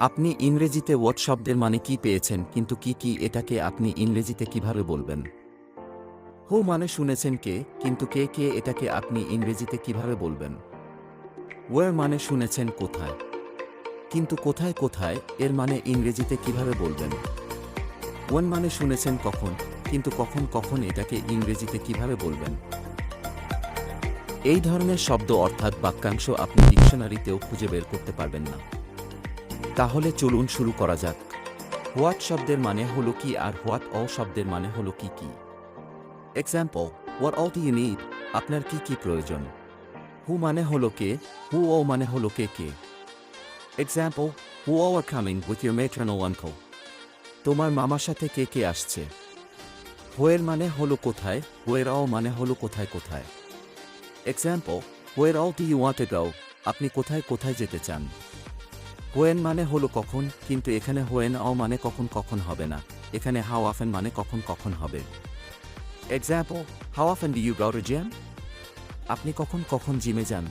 আপনি ইংরেজিতে হোয়াট শব্দের মানে কি পেয়েছেন, কিন্তু কি এটাকে আপনি ইংরেজিতে কিভাবে বলবেন? হু মানে শুনেছেন কে, কিন্তু কে এটাকে আপনি ইংরেজিতে কিভাবে বলবেন? ওয়্যার মানে শুনেছেন কোথায়, কিন্তু কোথায় এর মানে ইংরেজিতে কিভাবে বলবেন? ওয়েন মানে শুনেছেন কখন, কিন্তু কখন এটাকে ইংরেজিতে কিভাবে বলবেন? এই ধরনের শব্দ অর্থাৎ বাক্যাংশ আপনি ডিকশনারিতেও খুঁজে বের করতে পারবেন না। তাহলে চলুন শুরু করা যাক। হোয়াট শব্দের মানে হলো কি আর হোয়াট অল শব্দের মানে হলো কি? Example, what all do you need? আপনার কি প্রয়োজন? হু মানে হলো কে, হু ও মানে হলো কে? Example, who all are coming with your maternal uncle? তোমার মামার সাথে কে আসছে? হোয়ের মানে হলো কোথায়, হোয়ের অল মানে হলো কোথায়? Example, where all do you want to go? আপনি কোথায় যেতে চান? হোয়েন মানে হলো কখন, কিন্তু এখানে হোয়েন অল মানে কখন হবে না, এখানে হাউ অফেন মানে কখন হবে। Example, how often do you go to gym? আপনি কখন জিমে যান?